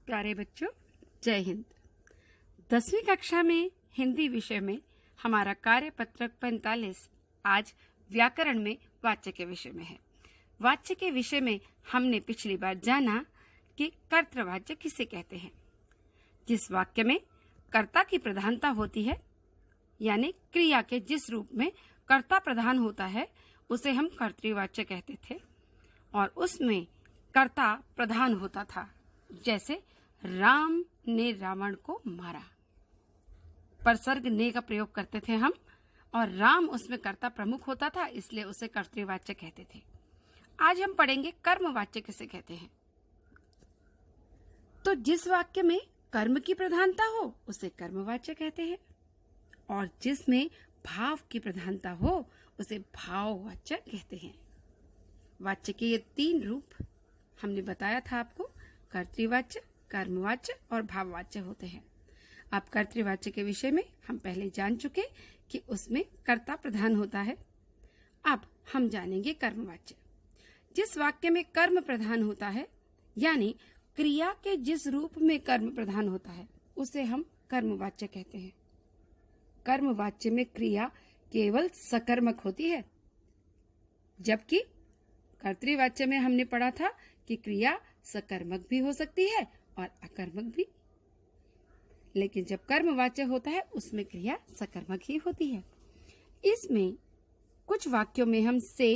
प्यारे बच्चों, जय हिंद। 10वीं कक्षा में हिंदी विषय में हमारा कार्य पत्रक 45 आज व्याकरण में वाच्य के विषय में है। वाच्य के विषय में हमने पिछली बार जाना कि कर्तृवाच्य किसे कहते हैं। जिस वाक्य में कर्ता की प्रधानता होती है, यानी क्रिया के जिस रूप में कर्ता प्रधान होता है, उसे हम कर्तृवाच्य कहते थे और उसमें कर्ता प्रधान होता था। जैसे राम ने रावण को मारा, परसर्ग ने का प्रयोग करते थे हम, और राम उसमें कर्ता प्रमुख होता था, इसलिए उसे कर्तृवाच्य कहते थे। आज हम पढ़ेंगे कर्मवाच्य किसे कहते हैं। तो जिस वाक्य में कर्म की प्रधानता हो उसे कर्मवाच्य कहते हैं, और जिसमें भाव की प्रधानता हो उसे भाववाच्य कहते हैं। वाच्य के ये 3 रूप हमने बताया था आपको, कर्तृवाच्य, कर्मवाच्य और भाववाच्य होते हैं। अब कर्तृवाच्य के विषय में हम पहले जान चुके कि उसमें कर्ता प्रधान होता है। अब हम जानेंगे कर्मवाच्य। जिस वाक्य में कर्म प्रधान होता है, यानी क्रिया के जिस रूप में कर्म प्रधान होता है, उसे हम कर्मवाच्य कहते हैं। कर्मवाच्य में क्रिया केवल सकर्मक होती है, जबकि कर्तृवाच्य में हमने पढ़ा था कि क्रिया सकर्मक भी हो सकती है और अकर्मक भी। लेकिन जब कर्मवाच्य होता है उसमें क्रिया सकर्मक ही होती है। इसमें कुछ वाक्यों में हम से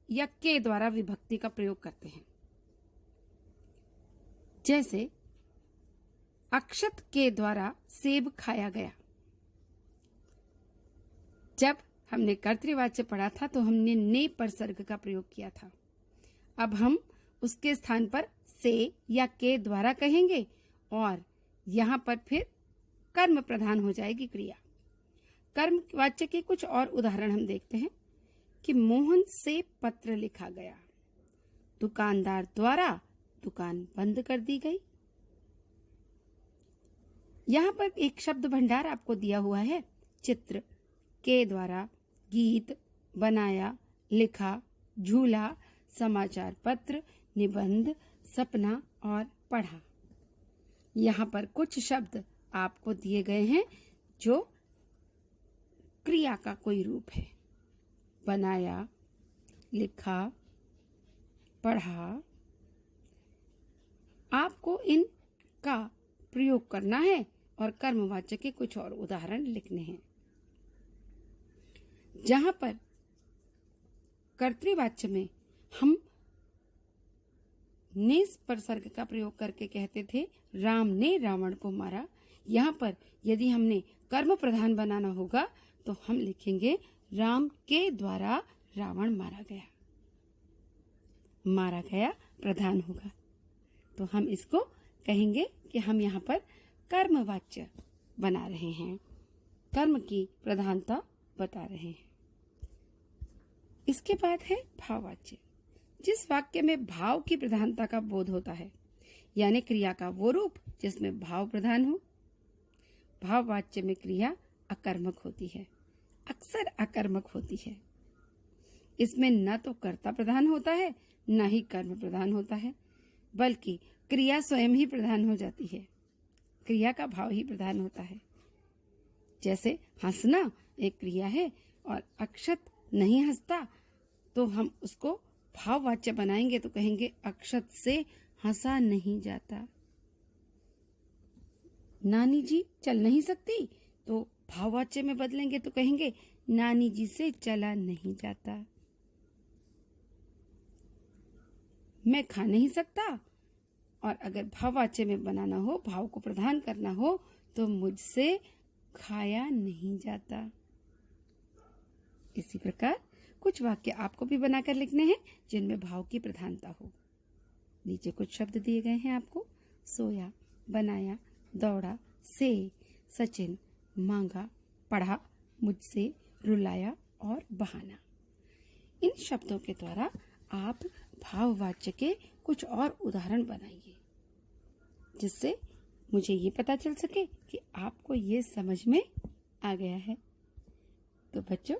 या के द्वारा विभक्ति का प्रयोग करते हैं। जैसे अक्षत के द्वारा सेब खाया गया। जब हमने कर्तृवाच्य पढ़ा था तो हमने ने परसर्ग का प्रयोग किया था। अब हम उसके स्थान पर से या के द्वारा कहेंगे और यहाँ पर फिर कर्म प्रधान हो जाएगी क्रिया। कर्मवाच्य के कुछ और उदाहरण हम देखते हैं कि मोहन से पत्र लिखा गया, दुकानदार द्वारा दुकान बंद कर दी गई। यहाँ पर एक शब्द भंडार आपको दिया हुआ है। चित्र के द्वारा गीत, बनाया, लिखा, झूला, समाचार पत्र, निबंध, सपना और पढ़ा। यहाँ पर कुछ शब्द आपको दिए गए हैं जो क्रिया का कोई रूप है। बनाया, लिखा, पढ़ा। आपको इनका प्रयोग करना है और कर्मवाच्य के कुछ और उदाहरण लिखने हैं। जहां पर कर्तृवाच्य में हम ने परसर्ग का प्रयोग करके कहते थे राम ने रावण को मारा, यहाँ पर यदि हमने कर्म प्रधान बनाना होगा तो हम लिखेंगे राम के द्वारा रावण मारा गया। मारा गया प्रधान होगा, तो हम इसको कहेंगे कि हम यहाँ पर कर्मवाच्य बना रहे हैं, कर्म की प्रधानता बता रहे हैं। इसके बाद है भाववाच्य। जिस वाक्य में भाव की प्रधानता का बोध होता है, यानी क्रिया का वो रूप जिसमें भाव प्रधान हो। भाववाच्य में क्रिया अकर्मक होती है, अक्सर अकर्मक होती है। इसमें न तो कर्ता प्रधान होता है न ही कर्म प्रधान होता है, बल्कि क्रिया स्वयं ही प्रधान हो जाती है। क्रिया का भाव ही प्रधान होता है। जैसे हंसना एक क्रिया है और अक्षत नहीं हंसता, तो हम उसको भाववाच्य बनाएंगे तो कहेंगे अक्षत से हंसा नहीं जाता। नानी जी चल नहीं सकती, तो भाववाच्य में बदलेंगे तो कहेंगे नानी जी से चला नहीं जाता। मैं खा नहीं सकता, और अगर भाववाच्य में बनाना हो, भाव को प्रधान करना हो, तो मुझसे खाया नहीं जाता। इसी प्रकार कुछ वाक्य आपको भी बनाकर लिखने हैं जिनमें भाव की प्रधानता हो। नीचे कुछ शब्द दिए गए हैं आपको। सोया, बनाया, दौड़ा, से, सचिन, मांगा, पढ़ा, मुझसे, रुलाया और बहाना। इन शब्दों के द्वारा आप भाववाच्य के कुछ और उदाहरण बनाइए, जिससे मुझे ये पता चल सके कि आपको ये समझ में आ गया है। तो बच्चों,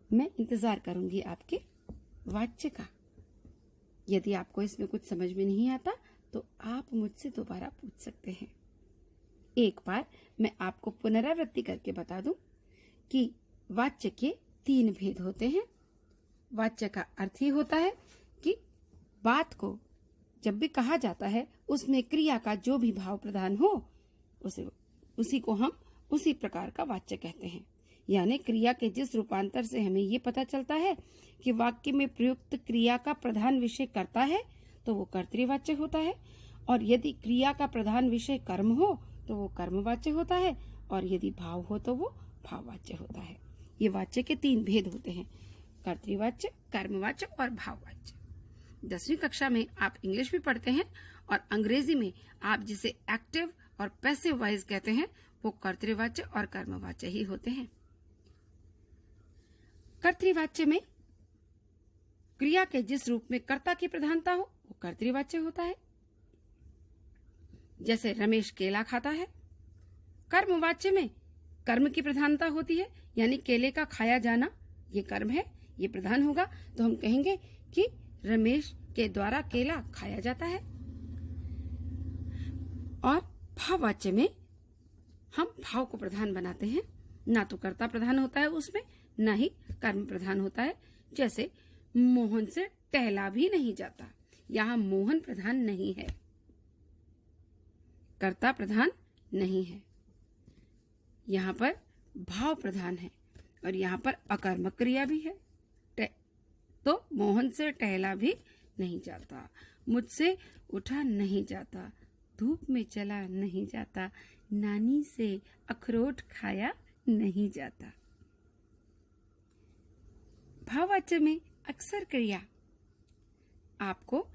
मैं इंतजार करूंगी आपके वाच्य का। यदि आपको इसमें कुछ समझ में नहीं आता तो आप मुझसे दोबारा पूछ सकते हैं। एक बार मैं आपको पुनरावृत्ति करके बता दूं कि वाच्य के 3 भेद होते हैं। वाच्य का अर्थ ही होता है कि बात को जब भी कहा जाता है उसमें क्रिया का जो भी भाव प्रधान हो उसी को हम उसी प्रकार का वाच्य कहते हैं। यानी क्रिया के जिस रूपांतर से हमें ये पता चलता है कि वाक्य में प्रयुक्त क्रिया का प्रधान विषय कर्ता है तो वो कर्तृवाच्य होता है, और यदि क्रिया का प्रधान विषय कर्म हो तो वो कर्मवाच्य होता है, और यदि भाव हो तो वो भाववाच्य होता है। ये वाच्य के 3 भेद होते हैं, कर्तृवाच्य, कर्मवाच्य और भाववाच्य। 10वीं कक्षा में आप इंग्लिश भी पढ़ते हैं, और अंग्रेजी में आप जिसे एक्टिव और पैसिव वॉइस कहते हैं वो कर्तृवाच्य और कर्मवाच्य ही होते हैं। कर्तृवाच्य में क्रिया के जिस रूप में कर्ता की प्रधानता हो वो कर्तृवाच्य होता है। जैसे रमेश केला खाता है। कर्मवाच्य में कर्म की प्रधानता होती है, यानी केले का खाया जाना ये कर्म है, ये प्रधान होगा, तो हम कहेंगे कि रमेश के द्वारा केला खाया जाता है। और भाववाच्य में हम भाव को प्रधान बनाते हैं, ना तो कर्ता प्रधान होता है उसमें, ना ही कर्म प्रधान होता है। जैसे मोहन से टहला भी नहीं जाता, यहाँ मोहन प्रधान नहीं है, कर्ता प्रधान नहीं है, यहाँ पर भाव प्रधान है, और यहाँ पर अकर्मक क्रिया भी है। तो मोहन से टहला भी नहीं जाता, मुझसे उठा नहीं जाता, धूप में चला नहीं जाता, नानी से अखरोट खाया नहीं जाता। भाववाच्य में अक्सर क्रिया आपको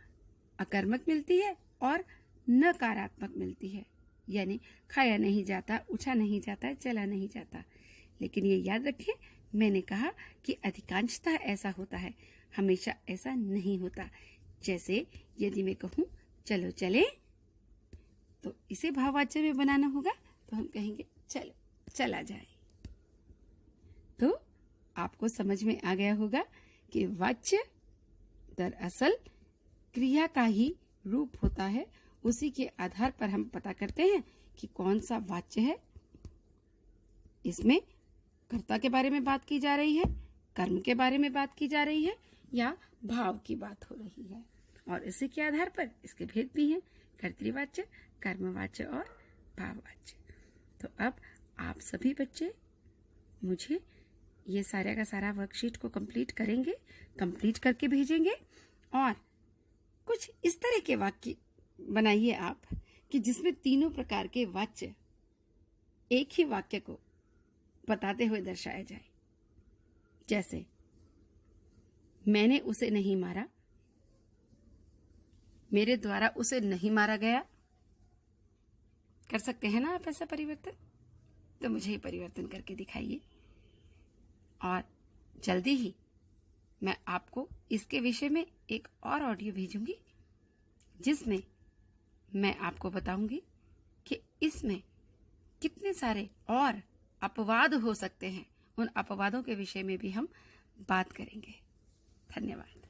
अकर्मक मिलती है और नकारात्मक मिलती है, यानी खाया नहीं जाता, उठा नहीं जाता, चला नहीं जाता। लेकिन ये याद रखें, मैंने कहा कि अधिकांशतः ऐसा होता है, हमेशा ऐसा नहीं होता। जैसे यदि मैं कहूं चलो चले, तो इसे भाववाच्य में बनाना होगा, तो हम कहेंगे चलो चला जाए। तो आपको समझ में आ गया होगा कि वाच्य दरअसल क्रिया का ही रूप होता है, उसी के आधार पर हम पता करते हैं कि कौन सा वाच्य है। इसमें कर्ता के बारे में बात की जा रही है, कर्म के बारे में बात की जा रही है, या भाव की बात हो रही है, और इसी के आधार पर इसके भेद भी हैं, कर्तृवाच्य, कर्मवाच्य और भाववाच्य। तो अब आप सभी बच्चे मुझे ये सारा का सारा वर्कशीट को कंप्लीट करेंगे, कंप्लीट करके भेजेंगे, और कुछ इस तरह के वाक्य बनाइए आप कि जिसमें तीनों प्रकार के वाच्य एक ही वाक्य को बताते हुए दर्शाया जाए। जैसे मैंने उसे नहीं मारा, मेरे द्वारा उसे नहीं मारा गया। कर सकते हैं ना आप ऐसा परिवर्तन? तो मुझे ही परिवर्तन करके दिखाइए, और जल्दी ही मैं आपको इसके विषय में एक और ऑडियो भेजूंगी, जिसमें मैं आपको बताऊंगी कि इसमें कितने सारे और अपवाद हो सकते हैं। उन अपवादों के विषय में भी हम बात करेंगे। धन्यवाद।